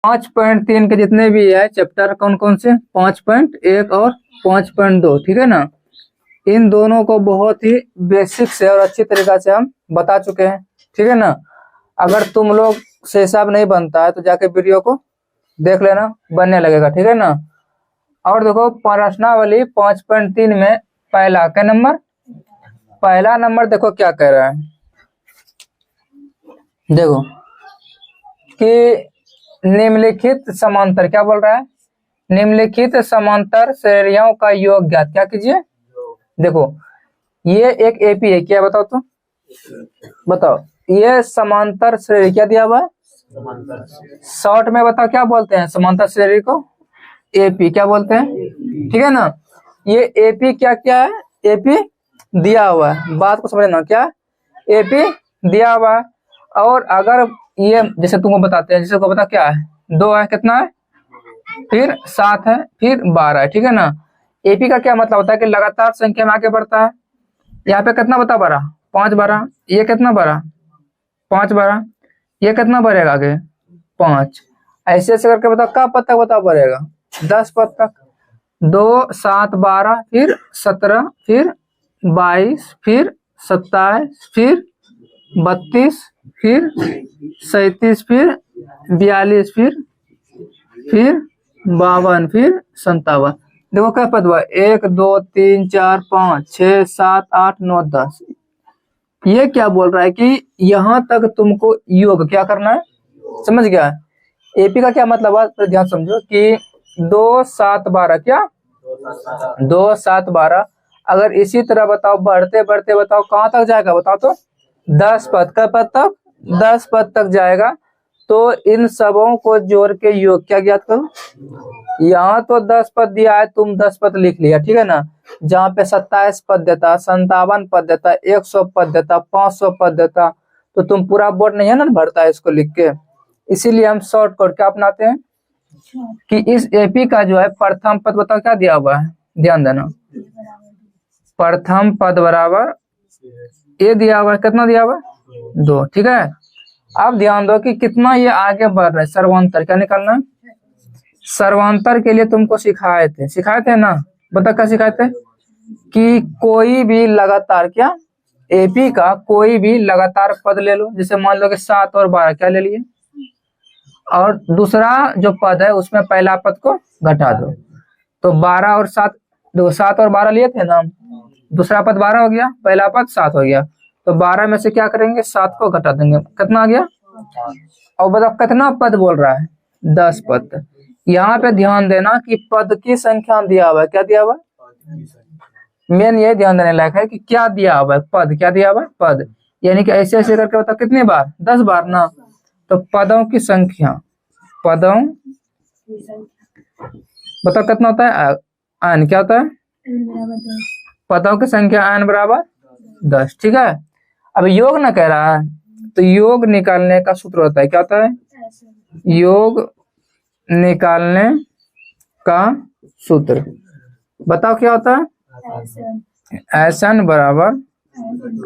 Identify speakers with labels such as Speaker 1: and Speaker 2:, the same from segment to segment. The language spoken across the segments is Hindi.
Speaker 1: 5.3 के जितने भी है चैप्टर कौन कौन से 5.1 और 5.2, ठीक है ना। इन दोनों को बहुत ही बेसिक से और अच्छी तरीका से हम बता चुके हैं, ठीक है ना। अगर तुम लोग से हिसाब नहीं बनता है तो जाके वीडियो को देख लेना, बनने लगेगा, ठीक है ना। और देखो प्रश्नावली 5.3 में पहला क्या नंबर, पहला नंबर देखो क्या कह रहा है, देखो कि निम्नलिखित समांतर, क्या बोल रहा है, निम्नलिखित समांतर श्रेणियों का योग ज्ञात, क्या कीजिए। देखो ये एक एपी है, क्या बताओ तो, बताओ ये समांतर श्रेणी क्या दिया हुआ है, शॉर्ट में बताओ क्या बोलते हैं समांतर श्रेणी को, एपी क्या बोलते हैं, ठीक है ना। ये एपी क्या क्या है, एपी दिया हुआ है, बात को समझना, क्या एपी दिया हुआ है। और अगर ये जैसे तुमको बताते हैं, जैसे को बता क्या है, 2 है, कितना है, फिर 7 है, फिर 12 है, ठीक है ना। एपी का क्या मतलब होता है कि लगातार संख्या में आगे बढ़ता है। यहाँ पे कितना बता 12, 5 12, ये कितना बढ़ा 5 12, ये कितना बढ़ेगा आगे 5, ऐसे ऐसे करके बताओ कब पद तक बताओ बढ़ेगा 10 पद तक, 2 7 12, फिर 17, फिर 22, फिर 27, फिर 32, फिर 37, फिर 42, फिर 52, फिर 57। देखो क्या पद हुआ, 1 2 3 4 5 6 7 8 9 10। ये क्या बोल रहा है कि यहाँ तक तुमको योग क्या करना है, समझ गया। एपी का क्या मतलब है, तो ध्यान समझो कि 2 7 12, क्या 2 7 12, अगर इसी तरह बताओ बढ़ते बढ़ते बताओ कहाँ तक जाएगा, बताओ तो 10 पद, का पद तक 10 पद तक जाएगा। तो इन सबों को जोड़ के योग क्या ज्ञात करो। यहाँ तो 10 पद दिया है, तुम 10 पद लिख लिया, ठीक है ना। जहाँ पे 27 पद देता, 57 पद देता, 100 पद देता, 500 पद देता, तो तुम पूरा बोर्ड नहीं है ना भरता है इसको लिख के। इसीलिए हम शॉर्टकट क्या अपनाते हैं कि इस एपी का जो है प्रथम पद बताओ क्या दिया हुआ है, ध्यान देना, प्रथम पद बराबर ए दिया हुआ है, कितना दिया हुआ है 2, ठीक है। अब ध्यान दो कि कितना ये आगे बढ़ रहा है, सर्वांतर क्या निकालना है। सर्वांतर के लिए तुमको सिखाए थे ना, बता क्या सिखाए थे कि कोई भी लगातार, क्या एपी का कोई भी लगातार पद ले लो, जैसे मान लो कि 7 और 12 क्या ले लिए, और दूसरा जो पद है उसमें पहला पद को घटा दो, तो 12 और 7, दो 7 और 12 लिए थे ना, दूसरा पद 12 हो गया, पहला पद 7 हो गया, तो 12 में से क्या करेंगे 7 को घटा देंगे, कितना आ गया। और बताओ कितना पद बोल रहा है 10 पद। यहाँ पे ध्यान देना कि पद की संख्या दिया हुआ है, क्या दिया हुआ है, मेन ये ध्यान देने लायक है कि क्या दिया हुआ है, पद क्या दिया हुआ है, पद, यानी कि ऐसे ऐसे करके बताओ कितनी बार 10 बार ना, तो पदों की संख्या, पदों बताओ कितना होता है, n क्या होता है, पदों की संख्या n बराबर 10, ठीक है। अब योग ना कह रहा है, तो योग निकालने का सूत्र होता है, क्या होता है, योग निकालने का सूत्र बताओ क्या होता है, Sn बराबर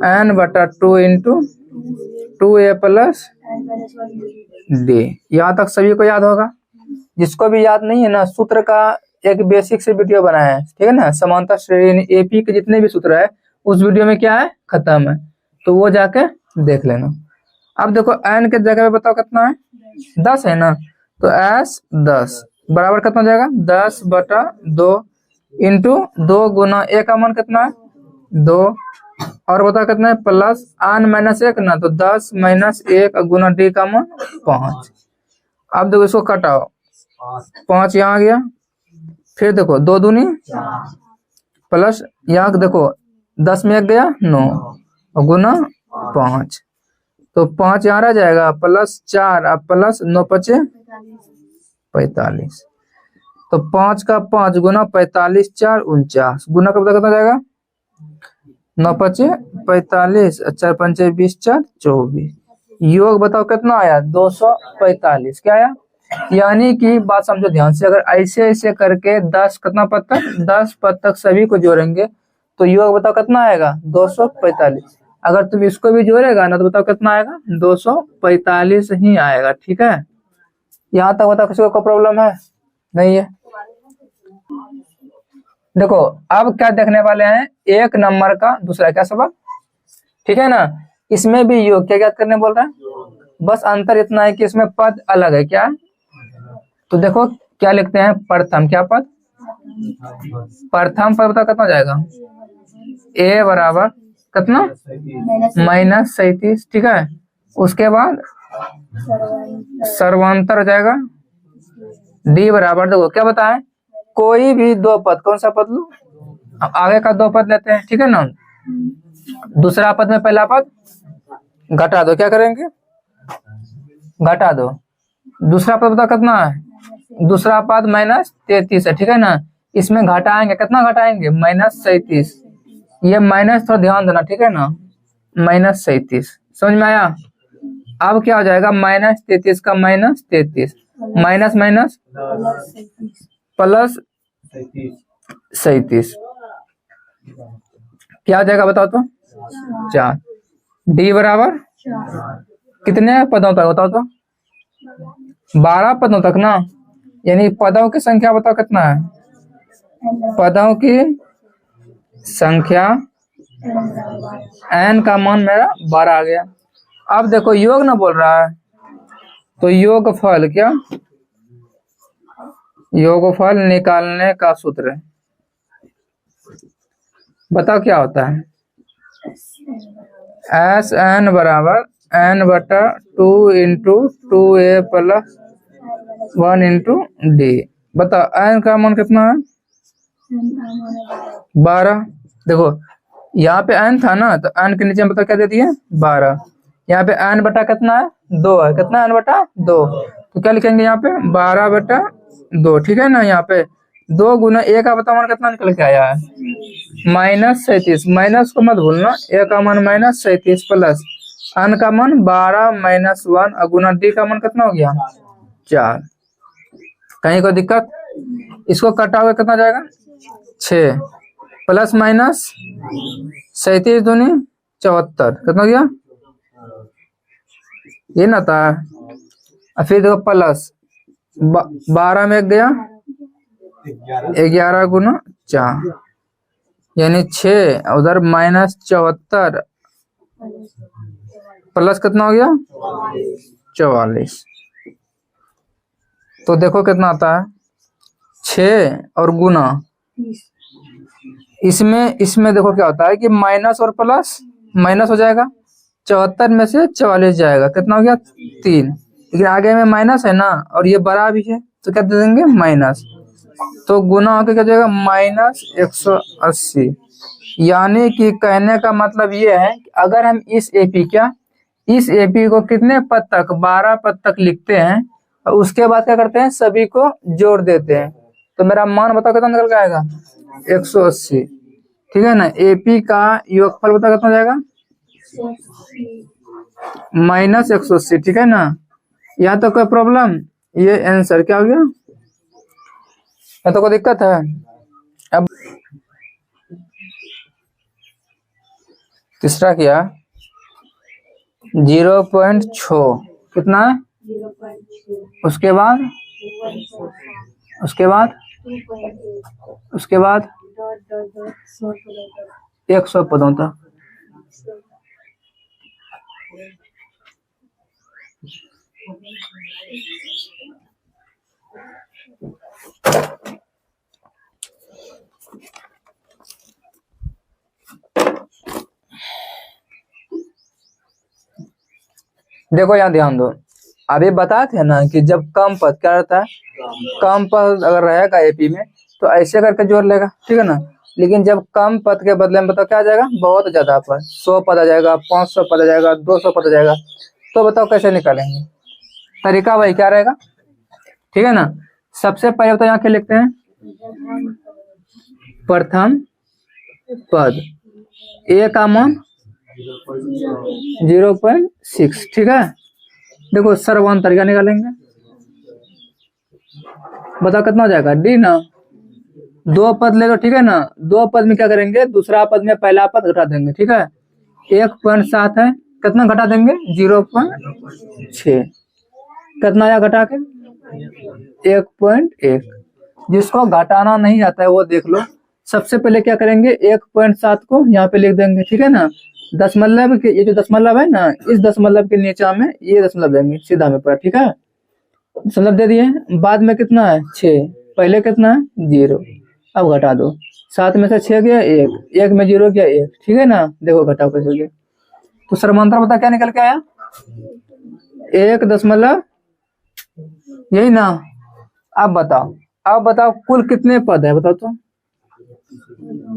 Speaker 1: n बटा 2 इंटू 2a प्लस d। यहाँ तक सभी को याद होगा, जिसको भी याद नहीं है ना, सूत्र का एक बेसिक से वीडियो बनाया है, ठीक है ना। समांतर श्रेणी एपी के जितने भी सूत्र है उस वीडियो में क्या है खत्म है, तो वो जाके देख लेना। अब देखो n के जगह पे बताओ कितना है 10 है ना, तो s 10 बराबर कितना हो जाएगा 10 बटा 2 इंटू 2 गुना a का मान कितना है 2, और बताओ कितना है प्लस n माइनस 1 ना, तो 10 माइनस 1 गुना d का मान 5। अब देखो इसको कटाओ, 5 यहाँ आ गया, फिर देखो 2 दूनी प्लस यहाँ देखो 10 में 1 गया 9 और गुना 5, तो 5 यहाँ रह जाएगा प्लस 4 अब प्लस 9 5 45, तो 5 का 5 गुना 45 4 49 गुना कब तक कितना जाएगा 9 5 45 4 5 20 4 24, योग बताओ कितना आया 245, क्या आया। यानी कि बात समझो ध्यान से, अगर ऐसे ऐसे करके 10 कितना पद तक 10 पद तक सभी को जोड़ेंगे तो योग बताओ कितना आएगा 245। अगर तुम इसको भी जोड़ेगा ना तो बताओ कितना आएगा 245 ही आएगा, ठीक है। यहाँ तक बताओ किसी को कोई प्रॉब्लम है? नहीं है। देखो अब क्या देखने वाले हैं, एक नंबर का दूसरा क्या सबक, ठीक है ना। इसमें भी योग क्या क्या करने बोल रहा है, बस अंतर इतना है कि इसमें पद अलग है। क्या? तो देखो क्या लिखते हैं, प्रथम क्या पद, प्रथम पद बताओ कितना जाएगा, a बराबर कितना -37, ठीक है। उसके बाद सर्वांतर हो जाएगा d बराबर, देखो क्या बताए, कोई भी दो पद, कौन सा पद लो, आगे का दो पद लेते हैं, ठीक है ना। दूसरा पद में पहला पद घटा दो, क्या करेंगे, घटा दो। दूसरा पद बताओ कितना है, दूसरा पद -33 है, ठीक है ना। इसमें घटाएंगे, कितना घटाएंगे, -37। ये माइनस थोड़ा ध्यान देना, ठीक है ना, -37 समझ में आया। अब क्या हो जाएगा, -33 का -33, माइनस माइनस +37, क्या हो जाएगा बताओ तो, 4। डी बराबर कितने पदों तक बताओ तो, 12 पदों तक ना, यानी पदों की संख्या बताओ कितना है, पदों की संख्या n का मान मेरा 12 आ गया। अब देखो योग ना बोल रहा है, तो योगफल क्या, योगफल निकालने का सूत्र बताओ क्या होता है, SN बराबर n/2 into 2a + 1 into D. बताओ n का मान कितना है, 12। देखो यहाँ पे n था ना, तो n के नीचे में बताओ क्या दे दिए, 12। यहाँ पे n बटा कितना है, 2 है, कितना n/2, तो क्या लिखेंगे यहाँ पे 12/2, ठीक है ना। यहाँ पे 2 गुना a का बता मान कितना निकल के आया है, -37, माइनस को मत भूलना, a का मान -37 प्लस n का मान 12 - 1 और गुना d का मान कितना हो गया, 4। कहीं कोई दिक्कत, इसको कटा हुआ कितना जाएगा, 6 प्लस माइनस 37 दूनी 74, कितना हो गया, ये ना था। और फिर देखो प्लस 12 में गया 11 गुना 4, यानी 6, उधर -74 प्लस कितना हो गया, 44। तो देखो कितना आता है, 6 और गुना, इसमें देखो क्या होता है कि माइनस और प्लस माइनस हो जाएगा, 74 में से 44 जाएगा, कितना हो गया, 3। लेकिन आगे में माइनस है ना, और ये बड़ा भी है, तो क्या दे देंगे, माइनस, तो गुना होकर क्या जाएगा, -180। यानी कि कहने का मतलब ये है कि अगर हम इस एपी को कितने पद तक, 12 पद तक लिखते हैं, और उसके बाद क्या करते हैं, सभी को जोड़ देते हैं, तो मेरा मान बताओ कितना निकल के आएगा, 180, ठीक है ना। एपी का योगफल बताओ कितना जाएगा, -180, ठीक है ना। यहाँ तो कोई प्रॉब्लम, ये आंसर क्या हो गया, यहाँ तो कोई दिक्कत है। अब तीसरा क्या, 0.6 कितना, उसके बाद 100 पदों तक। देखो यहाँ ध्यान दो, अभी बताए थे ना कि जब कम पद क्या रहता है, कम पद अगर रहेगा एपी में तो ऐसे करके जोड़ लेगा, ठीक है ना। लेकिन जब कम पद के बदले में बताओ क्या आ जाएगा, बहुत ज्यादा पद, 100 पद आ जाएगा, 500 पद आ जाएगा, 200 पद आ जाएगा, तो बताओ कैसे निकालेंगे, तरीका वही क्या रहेगा, ठीक है ना। सबसे पहले तो यहाँ क्या लिखते हैं, प्रथम पद ए का मान 0.6, ठीक है। देखो सर्वांतर क्या निकालेंगे, बताओ कितना हो जाएगा, डी ना, 2 पद ले लो, ठीक है ना। 2 पद में क्या करेंगे, दूसरा पद में पहला पद घटा देंगे, ठीक है। 1.7 है, कितना घटा देंगे, 0.6, कितना आया घटा के, 1.1। जिसको घटाना नहीं आता है वो देख लो। सबसे पहले क्या करेंगे, 1.7 को यहाँ पे लिख देंगे, ठीक है ना। दशमलव के ये जो दशमलव है ना, इस दशमलव के नीचे में ये दशमलव देंगे सीधा में पर, ठीक है। दशमलव दे दिए, बाद में कितना है 6, पहले कितना है 0, अब घटा दो। 7 में से 6 गया 1, 1 में 0 गया 1, ठीक है ना। देखो घटाओ कैसे हो गया। तो समांतर बता क्या निकल के आया, 1 दशमलव, यही ना। अब बताओ कुल कितने पद है, बताओ तो।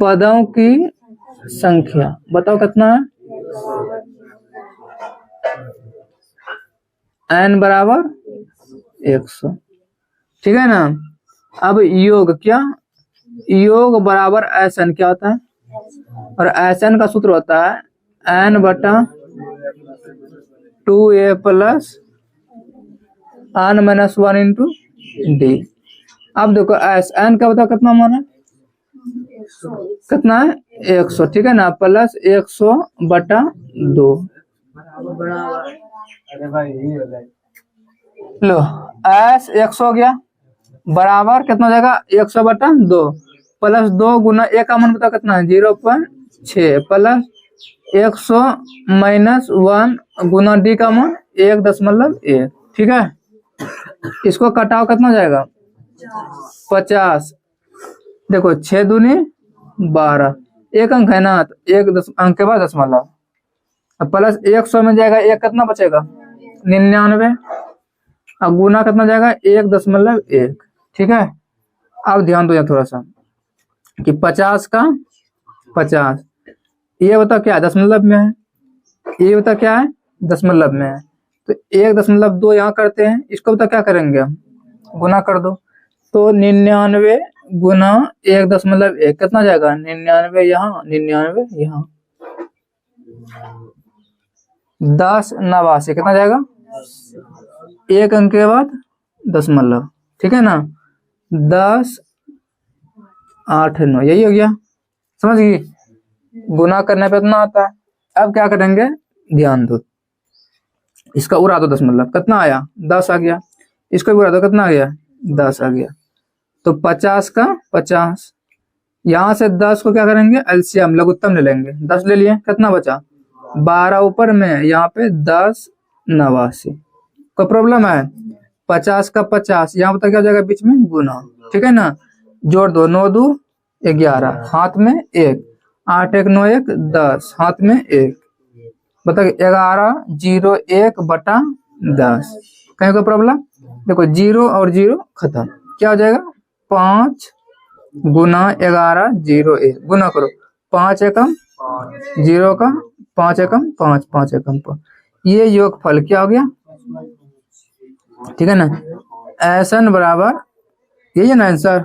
Speaker 1: पदों की संख्या बताओ कितना है, n बराबर 100, ठीक है ना। अब योग क्या, योग बराबर SN क्या होता है, और SN का सूत्र होता है n/2a plus n-1 into D. अब देखो SN का बताओ कितना मान है, कितना है 100, ठीक है ना, प्लस 100/2। लो S 100 हो गया, बराबर कितना हो जाएगा 100/2, प्लस 2 गुना 1 का मान बताओ कितना है 0.6, प्लस 100 माइनस 1 गुना डी का मान 1.1, ठीक है। इसको कटाओ कितना हो जाएगा 50। देखो 6 दूनी 12, एक अंक है ना, तो एक अंक के बाद दशमलव, प्लस 100 में जाएगा 1, कितना बचेगा 99, अब गुना कितना जाएगा 1.1, ठीक है। अब ध्यान दो यहाँ थोड़ा सा कि 50 का 50, ये बताओ क्या है दशमलव में है, ये बताओ क्या है दशमलव में है, तो 1.2 यहाँ करते हैं, इसको बताओ क्या करेंगे हम, गुना कर दो। तो 99 गुना 1.1 कितना जाएगा 99 यहाँ, 99 यहाँ, 10 89 कितना जाएगा, एक अंक के बाद दशमलव, ठीक है ना। 10 8 9, यही हो गया, समझ गई। गुना करने पे इतना आता है। अब क्या करेंगे, ध्यान दो, इसका उड़ा दो दशमलव, कितना आया 10 आ गया, इसको भी उड़ा दो कितना आ गया 10 आ गया। तो 50 का 50, यहाँ से 10 को क्या करेंगे एलसीएम लघुत्तम ले लेंगे, 10 ले लिए, कितना बचा 12 ऊपर में, यहाँ पे 10 89। कोई प्रॉब्लम है, 50 का 50 यहाँ पर क्या हो जाएगा बीच में गुना, ठीक है ना। जोड़ दो, 9 2 11, हाथ में 1, 8 1 9 1 10, हाथ में 1, बता 11 0 1/10। कहीं को प्रॉब्लम, देखो 0 और 0 खत्म, क्या हो जाएगा 5 गुना 11 0 1, गुना करो 5 एकम 0 का 5 एकम 5 5 एकम 5, ये योगफल क्या हो गया, ठीक है ना। SN बराबर यही है ना आंसर।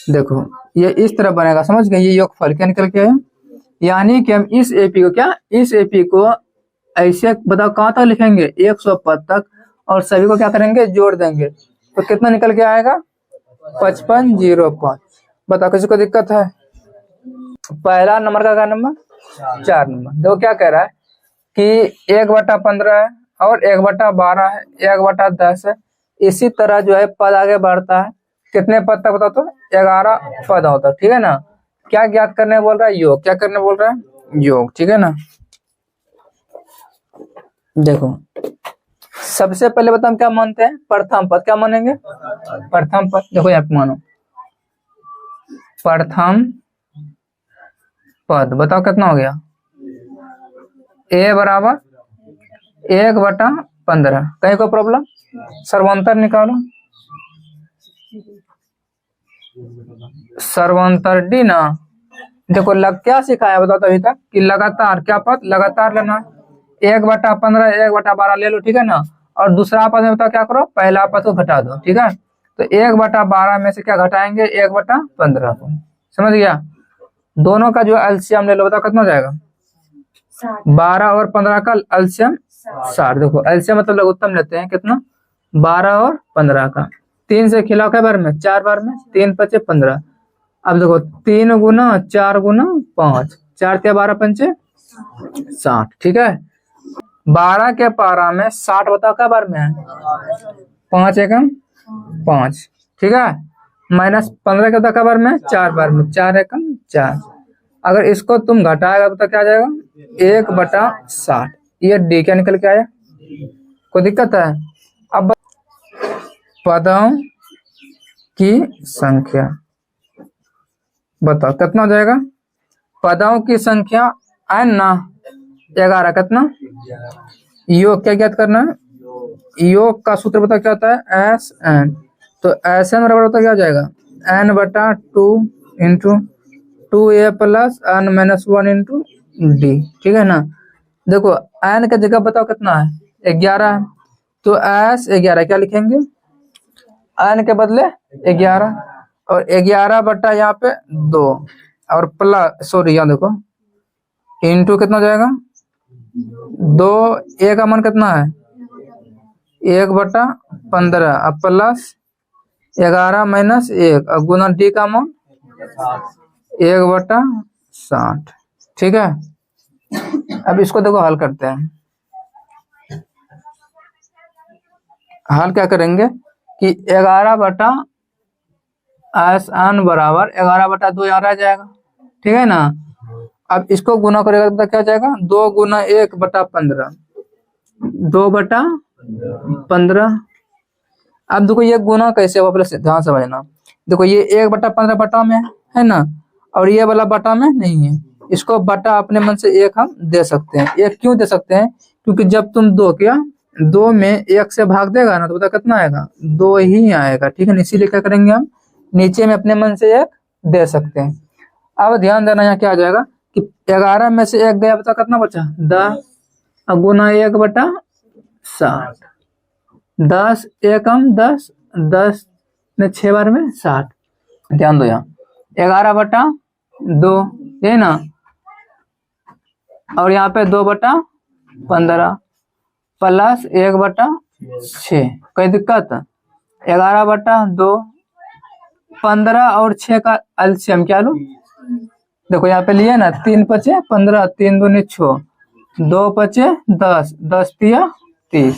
Speaker 1: देखो ये इस तरह बनेगा, समझ गए, ये योगफल क्या निकल के आया। यानी कि हम इस एपी को क्या, इस एपी को ऐसे बताओ कहाँ तक लिखेंगे 100 पद तक, और सभी को क्या करेंगे जोड़ देंगे, तो कितना निकल के आएगा 5505। बताओ किसी को दिक्कत है। पहला नंबर का क्या नंबर 4 नंबर। देखो क्या कह रहा है कि 1/15 है और 1/12 है, 1/10 है। इसी तरह जो है पद आगे बढ़ता है, कितने पद तक बताओ तो 11 पद होता है, ठीक है ना। क्या ज्ञात करने बोल रहा है, योग, क्या करने बोल रहा है योग, ठीक है ना। देखो सबसे पहले बताओ हम क्या मानते हैं, प्रथम पद, क्या मानेंगे प्रथम पद। देखो यहाँ पे मानो प्रथम पद, बताओ कितना हो गया, a बराबर 1/15। कहीं को प्रॉब्लम, सर्वांतर निकालो, सर्वांतर डी ना। देखो लग क्या सिखाया बताओ तो अभी तक कि लगातार क्या पद लगातार लेना, 1/15 1/12 ले लो, ठीक है ना। और दूसरा पद में बताओ क्या करो, पहला पद को घटा दो, ठीक है। तो 1/12 में से क्या घटाएंगे 1/15 को, समझ गया। दोनों का जो एलसीएम ले लो, बताओ कितना हो जाएगा 12 और 15 का एलसीएम 60। देखो एलसीएम मतलब लघुत्तम लेते हैं, कितना 12 और 15 का, 3 से खिलाओ क्या बार में 4 बार में, 3 5 15। अब देखो 3 गुना 4 गुना 5, 4 या 12 पंचे 60, ठीक है। 12 के पारा में 60 बताओ क्या बार में है, 5 एकम 5, ठीक है। -15 का होता बार में 4 बार में, 4 एकम 4। अगर इसको तुम घटाएगा तो क्या आ जाएगा 1/60। ये डी क्या निकल के आया, कोई दिक्कत है। अब पदों की संख्या बताओ कितना हो जाएगा। पदों की संख्या n ना 11, कितना योग क्या ज्ञात करना है, योग का सूत्र बताओ क्या होता है एस एन। तो एस एन बराबर होता क्या हो जाएगा n/2 into 2a plus n-1 into D, ठीक है ना। देखो n का जगह बताओ कितना है 11 है, तो एस 11 क्या लिखेंगे n के बदले 11, और 11 बटा यहाँ पे 2 और प्लस सॉरी यहाँ देखो इंटू कितना हो जाएगा 2, a का मान कितना है 1/15, अब प्लस 11 माइनस 1 और गुना डी का मान 1/60, ठीक है। अब इसको देखो हल करते हैं। हल क्या करेंगे कि 11 बटा एस एन बराबर 11/2 यहाँ रह जाएगा, ठीक है ना। अब इसको गुना करेगा तो क्या हो जाएगा 2 गुना 1/15, 2/15। अब देखो ये गुना कैसे हुआ पहले ध्यान समझना। देखो ये 1/15 बटा में है ना, और ये वाला बटा में नहीं है। इसको बटा अपने मन से 1 हम दे सकते हैं। 1 क्यों दे सकते हैं, क्योंकि जब तुम 2 में 1 से भाग देगा ना तो पता कितना आएगा 2 ही आएगा, ठीक है ना। इसीलिए क्या करेंगे हम नीचे में अपने मन से 1 दे सकते हैं। अब ध्यान देना यहाँ क्या आ जाएगा कि 11 में से 1 गया, बता कितना बचा 10, अब गुना 1/60, 10 एकम 10, 10 में 6 बार में 60। ध्यान दो यहाँ 11/2 ये ना, और यहाँ पे 2/15 प्लस 1/6, कोई दिक्कत 11/2, 15 और 6 का एलसीएम क्या लो, देखो यहाँ पे लिए ना 3 × 5 = 15, 3 दूनी 6, 2 × 5 = 10, 10 × 30,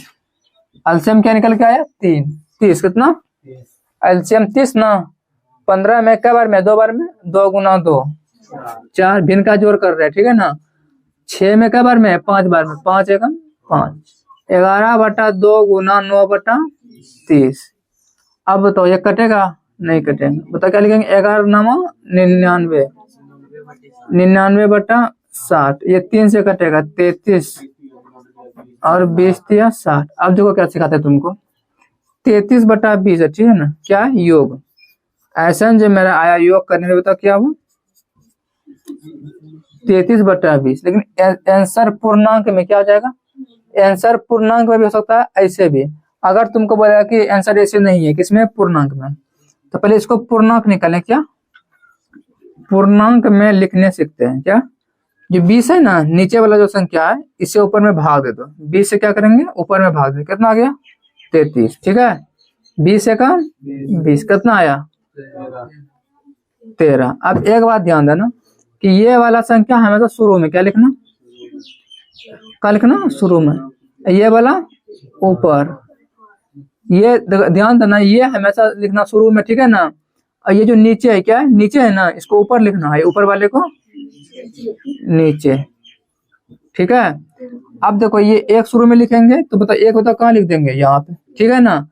Speaker 1: एलसीएम क्या निकल के आया 30 कितना एलसीएम 30 ना। 15 में क्या बार में 2 बार में 2 गुना 2 4, भिन्न का जोड़ कर रहे हैं, ठीक है ना। 6 में क्या बार में 5 बार में 5 एकम 5, 11/2 गुना 9/30। अब बताओ ये कटेगा नहीं कटेगा, बताओ क्या लिखेंगे 11×9 = 99/60, ये 3 से कटेगा 33 और 20 × 60। अब देखो क्या सिखाते हैं तुमको 33/20 है, ठीक है ना, क्या योग। ऐसा जो मेरा आया योग करने में बताओ क्या हुआ 33/20, लेकिन आंसर पूर्णांक में क्या हो जाएगा, आंसर पूर्णांक में भी हो सकता है ऐसे भी। अगर तुमको बोलेगा कि आंसर ऐसे नहीं है किसमें पूर्णांक में, तो पहले इसको पूर्णांक निकालें, क्या पूर्णांक में लिखने सीखते हैं। क्या जो 20 है ना, नीचे वाला जो संख्या है इसे ऊपर में भाग दे दो, 20 से क्या करेंगे ऊपर में भाग दे, कितना आ गया 33, ठीक है। 20 का 20 कितना आया 13। अब एक बात ध्यान देना कि ये वाला संख्या हमेशा शुरू में क्या लिखना, क्या लिखना शुरू में, ये वाला ऊपर, ये ध्यान देना ये हमेशा लिखना शुरू में, ठीक है ना। और ये जो नीचे है क्या है, नीचे है ना, इसको ऊपर लिखना है, ऊपर वाले को नीचे, ठीक है। अब देखो ये 1 शुरू में लिखेंगे तो बताओ 1 बताओ कहाँ लिख देंगे यहाँ पे, ठीक है ना।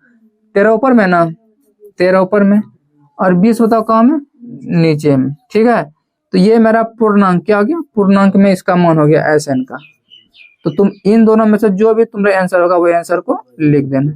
Speaker 1: 13 ऊपर में ना, 13 ऊपर में, और 20 बताओ कहाँ में नीचे में, ठीक है। तो ये मेरा पूर्णांक क्या हो गया, पूर्णांक में इसका मान हो गया SN का। तो तुम इन दोनों में से जो भी तुम्हारा आंसर होगा वो आंसर को लिख देना।